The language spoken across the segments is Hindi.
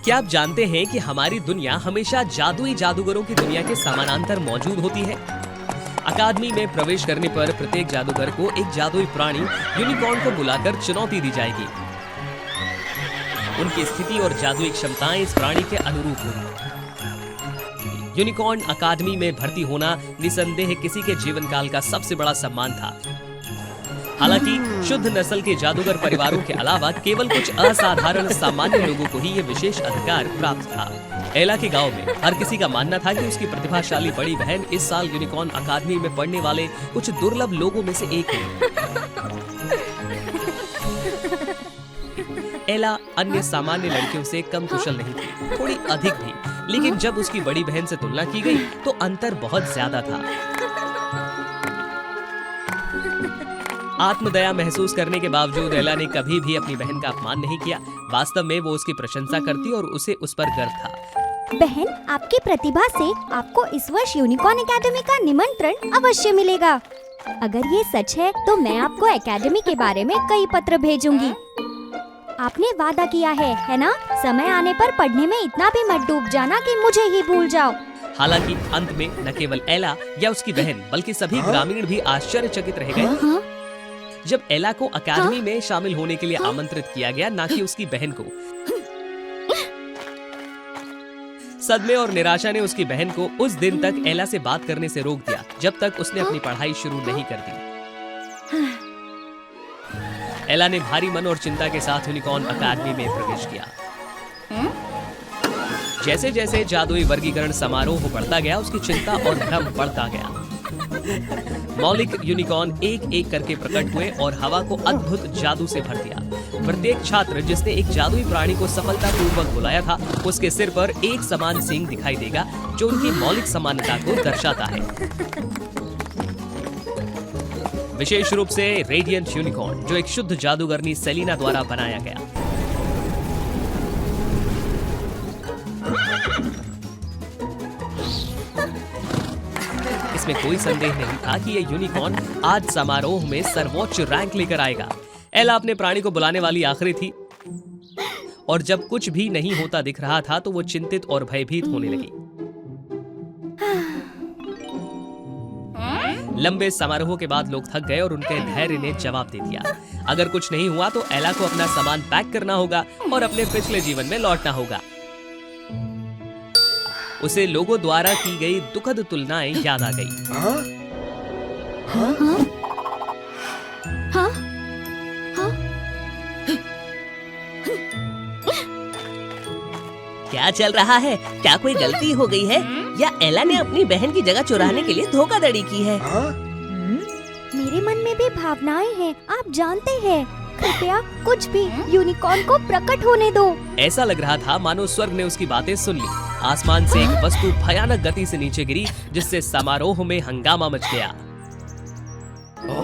क्या आप जानते हैं कि हमारी दुनिया हमेशा जादुई जादूगरों की दुनिया के समानांतर मौजूद होती है। अकादमी में प्रवेश करने पर प्रत्येक जादूगर को एक जादुई प्राणी यूनिकॉर्न को बुलाकर चुनौती दी जाएगी। उनकी स्थिति और जादुई क्षमताएं इस प्राणी के अनुरूप होंगी। यूनिकॉर्न अकादमी में भर्ती होना निसंदेह किसी के जीवन काल का सबसे बड़ा सम्मान था। हालांकि शुद्ध नस्ल के जादूगर परिवारों के अलावा केवल कुछ असाधारण सामान्य लोगों को ही ये विशेष अधिकार प्राप्त था। एला के गांव में हर किसी का मानना था कि उसकी प्रतिभाशाली बड़ी बहन इस साल यूनिकॉर्न अकादमी में पढ़ने वाले कुछ दुर्लभ लोगों में से एक है। एला अन्य सामान्य लड़कियों से कम कुशल नहीं थी, थोड़ी अधिक थी, लेकिन जब उसकी बड़ी बहन से तुलना की गई तो अंतर बहुत ज्यादा था। आत्मदया महसूस करने के बावजूद एला ने कभी भी अपनी बहन का अपमान नहीं किया। वास्तव में वो उसकी प्रशंसा करती और उसे उस पर गर्व था। बहन, आपकी प्रतिभा से आपको इस वर्ष यूनिकॉर्न एकेडमी का निमंत्रण अवश्य मिलेगा। अगर ये सच है तो मैं आपको एकेडमी के बारे में कई पत्र भेजूंगी। आपने वादा किया है ना? समय आने पर पढ़ने में इतना भी मत डूब जाना कि मुझे ही भूल जाओ। हालांकि अंत में न केवल एला या उसकी बहन बल्कि सभी ग्रामीण भी आश्चर्यचकित रह गए जब एला को अकादमी में शामिल होने के लिए आमंत्रित किया गया, ना कि उसकी बहन को। सदमे और निराशा ने उसकी बहन को उस दिन तक एला से बात करने से रोक दिया जब तक उसने अपनी पढ़ाई शुरू नहीं कर दी। एला ने भारी मन और चिंता के साथ यूनिकॉर्न अकादमी में प्रवेश किया। जैसे जैसे जादुई वर्गीकरण समारोह बढ़ता गया, उसकी चिंता और भ्रम बढ़ता गया। मौलिक यूनिकॉर्न एक एक करके प्रकट हुए और हवा को अद्भुत जादू से भर दिया। प्रत्येक छात्र जिसने एक जादुई प्राणी को सफलतापूर्वक बुलाया था, उसके सिर पर एक समान सींग दिखाई देगा जो उनकी मौलिक समानता को दर्शाता है। विशेष रूप से रेडियंट यूनिकॉर्न, जो एक शुद्ध जादूगरनी सेलिना द्वारा बनाया गया। इसमें कोई संदेह नहीं था कि यह यूनिकॉर्न आज समारोह में सर्वोच्च रैंक लेकर आएगा। एला अपने प्राणी को बुलाने वाली आखिरी थी और जब कुछ भी नहीं होता दिख रहा था तो वो चिंतित और भयभीत होने लगी। लंबे समारोह के बाद लोग थक गए और उनके धैर्य ने जवाब दे दिया। अगर कुछ नहीं हुआ तो एला को अपना सामान पैक करना होगा और अपने पिछले जीवन में लौटना होगा। उसे लोगों द्वारा की गई दुखद तुलनाएं याद आ गई। क्या चल रहा है? क्या कोई गलती हो गई है या एला ने अपनी बहन की जगह चुराने के लिए धोखाधड़ी की है? मेरे मन में भी भावनाएं हैं, आप जानते हैं। कृपया कुछ भी यूनिकॉर्न को प्रकट होने दो। ऐसा लग रहा था मानो स्वर्ग ने उसकी बातें सुन ली। आसमान से एक वस्तु भयानक गति से नीचे गिरी जिससे समारोह में हंगामा मच गया।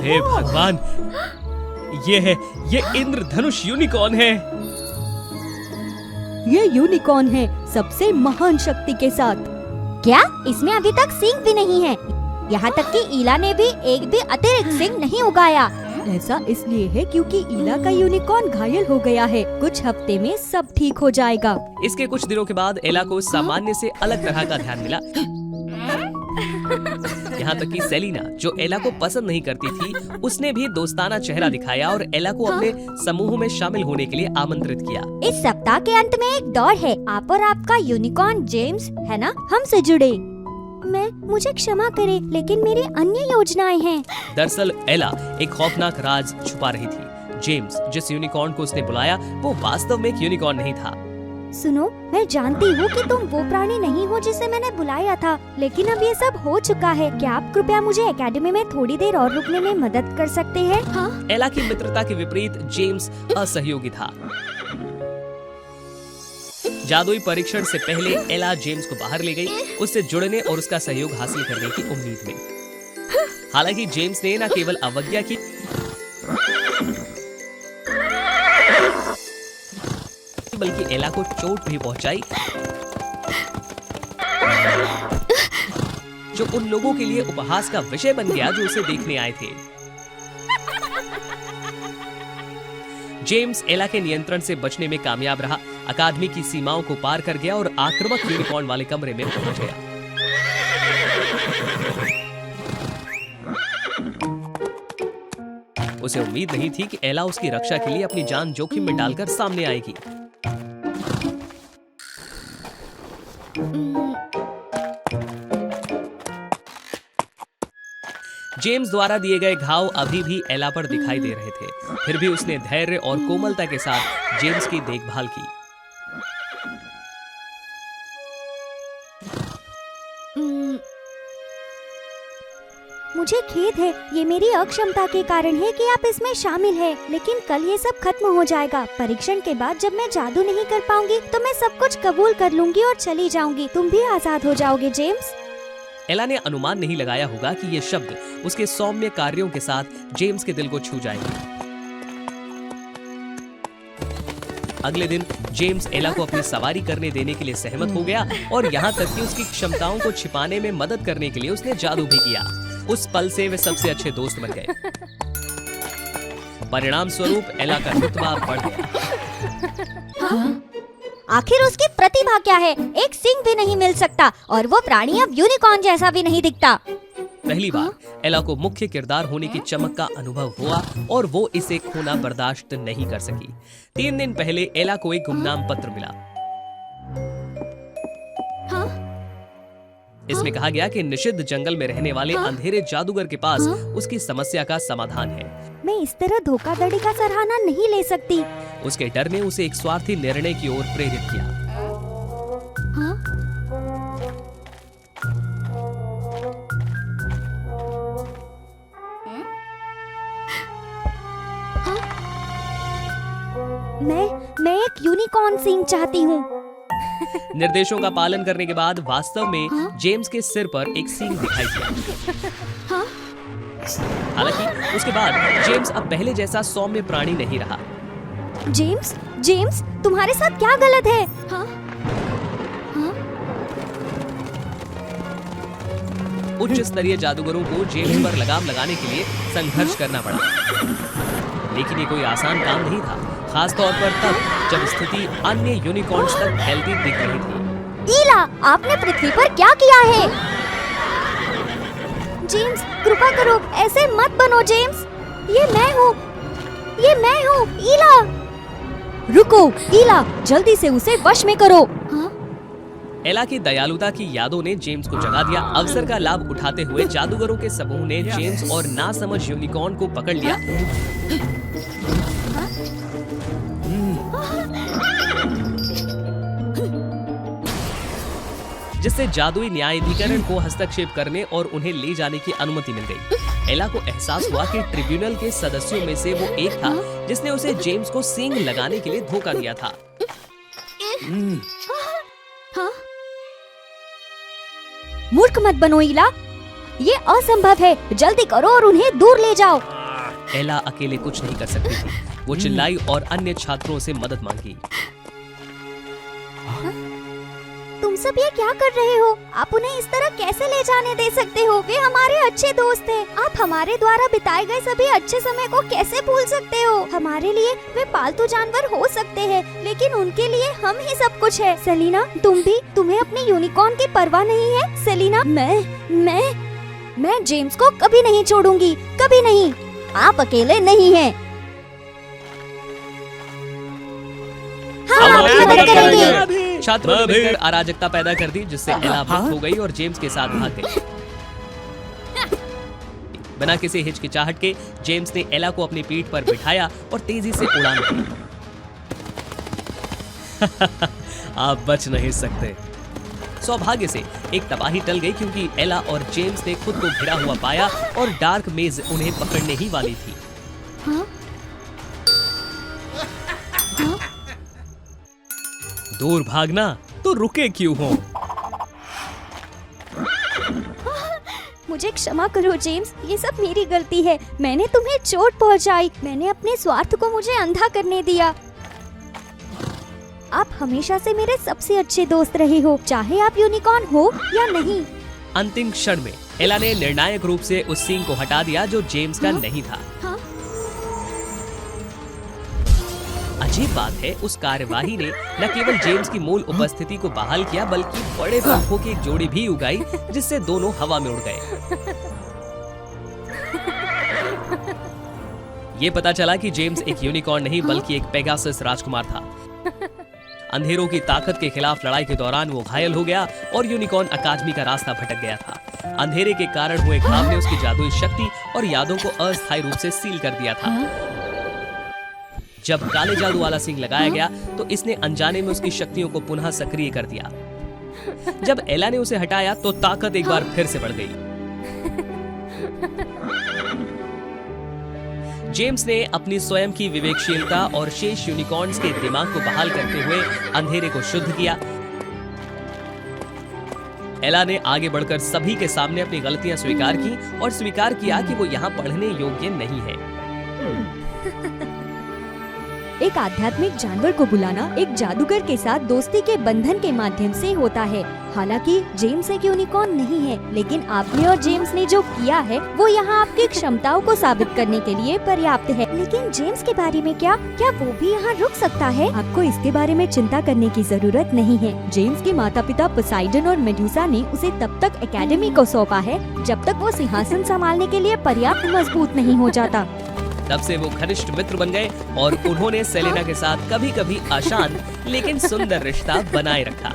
हे भगवान, ये इंद्रधनुष यूनिकॉर्न है। ये यूनिकॉर्न है सबसे महान शक्ति के साथ। क्या इसमें अभी तक सींग भी नहीं है? यहाँ तक कि ईला ने भी एक भी अतिरिक्त सींग नहीं उगाया। ऐसा इसलिए है क्योंकि ईला का यूनिकॉर्न घायल हो गया है। कुछ हफ्ते में सब ठीक हो जाएगा। इसके कुछ दिनों के बाद एला को सामान्य से अलग तरह का ध्यान मिला। यहाँ तक कि सेलिना, जो एला को पसंद नहीं करती थी, उसने भी दोस्ताना चेहरा दिखाया और एला को अपने समूह में शामिल होने के लिए आमंत्रित किया। इस सप्ताह के अंत में एक दौड़ है। आप और आपका यूनिकॉर्न जेम्स है ना, हमसे जुड़े। मुझे क्षमा करें, लेकिन मेरी अन्य योजनाएं हैं। दरअसल एला एक खौफनाक राज छुपा रही थी। जेम्स, जिस यूनिकॉर्न को उसने बुलाया, वो वास्तव में एक यूनिकॉर्न नहीं था। सुनो, मैं जानती हूँ कि तुम वो प्राणी नहीं हो जिसे मैंने बुलाया था, लेकिन अब ये सब हो चुका है। क्या आप कृपया मुझे एकेडमी में थोड़ी देर और रुकने में मदद कर सकते हैं? हाँ? एला की मित्रता के विपरीत जेम्स असहयोगी था। जादुई परीक्षण से पहले एला जेम्स को बाहर ले गई, उससे जुड़ने और उसका सहयोग हासिल करने की उम्मीद में। हालांकि जेम्स ने न केवल अवज्ञा की, बल्कि एला को चोट भी पहुंचाई, जो उन लोगों के लिए उपहास का विषय बन गया जो उसे देखने आए थे। जेम्स एला के नियंत्रण से बचने में कामयाब रहा, अकादमी की सीमाओं को पार कर गया और आक्रामक यूनिकॉर्न वाले कमरे में पहुंच गया। उसे उम्मीद नहीं थी कि एला उसकी रक्षा के लिए अपनी जान जोखिम में डालकर सामने आएगी। जेम्स द्वारा दिए गए घाव अभी भी एला पर दिखाई दे रहे थे, फिर भी उसने धैर्य और कोमलता के साथ जेम्स की देखभाल की। मुझे खेद है, ये मेरी अक्षमता के कारण है कि आप इसमें शामिल हैं, लेकिन कल ये सब खत्म हो जाएगा। परीक्षण के बाद जब मैं जादू नहीं कर पाऊंगी तो मैं सब कुछ कबूल कर लूंगी और चली जाऊंगी। तुम भी आजाद हो जाओगे जेम्स। एला ने अनुमान नहीं लगाया होगा कि ये शब्द उसके सौम्य कार्यों के साथ जेम्स के दिल को छू जाएंगे। अगले दिन जेम्स एला को अपनी सवारी करने देने के लिए सहमत हो गया और यहाँ तक कि उसकी क्षमताओं को छिपाने में मदद करने के लिए उसने जादू भी किया। उस पल से वे सबसे अच्छे दोस्त बन गए। परिणाम स्वरूप एला का रुतबा बढ़ गया। आखिर उसकी प्रतिभा क्या है? एक सींग भी नहीं मिल सकता और वो प्राणी अब यूनिकॉर्न जैसा भी नहीं दिखता। पहली बार एला को मुख्य किरदार होने की चमक का अनुभव हुआ और वो इसे खोना बर्दाश्त नहीं कर सकी। 3 दिन पहले एला को एक गुमनाम पत्र मिला। इसमें कहा गया कि निषिद्ध जंगल में रहने वाले अंधेरे जादूगर के पास उसकी समस्या का समाधान है। मैं इस तरह धोखाधड़ी का सराहना नहीं ले सकती। उसके डर ने उसे एक स्वार्थी निर्णय की ओर प्रेरित किया। मैं एक यूनिकॉर्न सींग चाहती हूँ। निर्देशों का पालन करने के बाद वास्तव में जेम्स के सिर पर एक सींग दिखाई दिया। हालांकि उसके बाद जेम्स अब पहले जैसा सौम्य प्राणी नहीं रहा। जेम्स, तुम्हारे साथ क्या गलत है? उच्च स्तरीय जादूगरों को जेम्स पर लगाम लगाने के लिए संघर्ष करना पड़ा, लेकिन ये कोई आसान काम नहीं था, खासतौर पर तब जब स्थिति अन्य यूनिकॉर्न्स तक फैलती दिख रही थी। ईला, आपने पृथ्वी पर क्या किया है? जेम्स, कृपा करो, ऐसे मत बनो जेम्स। ये मैं हूँ, ईला। रुको, ईला, जल्दी से उसे वश में करो। एला की दयालुता की यादों ने जेम्स को जगा दिया। अवसर का लाभ उठाते हुए जादूगरों के समूह ने जेम्स और नासमझ यूनिकॉर्न को पकड़ लिया। जिससे जादुई न्यायाधिकरण को हस्तक्षेप करने और उन्हें ले जाने की अनुमति मिल गई। एला को एहसास हुआ कि ट्रिब्यूनल के सदस्यों में से वो एक था जिसने उसे जेम्स को सींग लगाने के लिए धोखा दिया था। मूर्ख मत बनो ईला, ये असंभव है। जल्दी करो और उन्हें दूर ले जाओ। एला अकेले कुछ नहीं कर सकती थी। वो चिल्लाई और अन्य छात्रों से मदद मांगी। तुम सब ये क्या कर रहे हो? आप उन्हें इस तरह कैसे ले जाने दे सकते हो? वे हमारे अच्छे दोस्त हैं। आप हमारे द्वारा बिताए गए सभी अच्छे समय को कैसे भूल सकते हो? हमारे लिए वे पालतू जानवर हो सकते हैं, लेकिन उनके लिए हम ही सब कुछ है। सेलिना, तुम्हें अपनी यूनिकॉर्न की परवाह नहीं है? सेलिना, मैं जेम्स को कभी नहीं छोड़ूंगी, कभी नहीं। आप अकेले नहीं हैं। हम आपकी मदद करेंगे। छात्रों ने मिलकर अराजकता पैदा कर दी, जिससे एला भक्त हो गई और जेम्स के साथ भाग गई। बिना किसी हिचकिचाहट के जेम्स ने एला को अपनी पीठ पर बिठाया और तेजी से उड़ान भरी। आप बच नहीं सकते। सौभाग्य से एक तबाही टल गई, क्योंकि एला और जेम्स ने खुद को घिरा हुआ पाया और डार्क मेज उन्हें पकड़ने ही वाली थी। दूर भागना तो रुके क्यों हो? मुझे क्षमा करो जेम्स, ये सब मेरी गलती है। मैंने तुम्हें चोट पहुंचाई। मैंने अपने स्वार्थ को मुझे अंधा करने दिया। आप हमेशा से मेरे सबसे अच्छे दोस्त रहे हो, चाहे आप यूनिकॉर्न हो या नहीं। अंतिम क्षण में एला ने निर्णायक रूप से उस सींग को हटा दिया जो जेम्स का नहीं था। अजीब बात है, उस कार्यवाही ने न केवल जेम्स की मूल उपस्थिति को बहाल किया, बल्कि बड़े पंखों की एक जोड़ी भी उगाई, जिससे दोनों हवा में उड़ गए। ये पता चला कि जेम्स एक यूनिकॉर्न नहीं बल्कि एक पेगासस राजकुमार था। अंधेरों की ताकत के खिलाफ लड़ाई के दौरान वो घायल हो गया और यूनिकॉर्न अकादमी का रास्ता भटक गया था। अंधेरे के कारण हुए घाव ने उसकी जादुई शक्ति और यादों को अस्थायी रूप से सील कर दिया था। जब काले जादू वाला सिंह लगाया गया तो इसने अनजाने में उसकी शक्तियों को पुनः सक्रिय कर दिया। जब एला ने उसे हटाया तो ताकत एक बार फिर से बढ़ गई। जेम्स ने अपनी स्वयं की विवेकशीलता और शेष यूनिकॉर्न्स के दिमाग को बहाल करते हुए अंधेरे को शुद्ध किया। एला ने आगे बढ़कर सभी के सामने अपनी गलतियां स्वीकार की और स्वीकार किया कि वो यहाँ पढ़ने योग्य नहीं है। एक आध्यात्मिक जानवर को बुलाना एक जादूगर के साथ दोस्ती के बंधन के माध्यम से होता है। हालांकि जेम्स एक यूनिकॉर्न नहीं है, लेकिन आपने और जेम्स ने जो किया है वो यहाँ आपकी क्षमताओं को साबित करने के लिए पर्याप्त है। लेकिन जेम्स के बारे में क्या वो भी यहाँ रुक सकता है? आपको इसके बारे में चिंता करने की जरूरत नहीं है। जेम्स के माता पिता पोसाइडन और मेडुसा ने उसे तब तक एकेडमी को सौंपा है जब तक वो सिंहासन संभालने के लिए पर्याप्त मजबूत नहीं हो जाता। तब से वो घनिष्ठ मित्र बन गए और उन्होंने सेलेना के साथ कभी-कभी आसान लेकिन सुंदर रिश्ता बनाए रखा।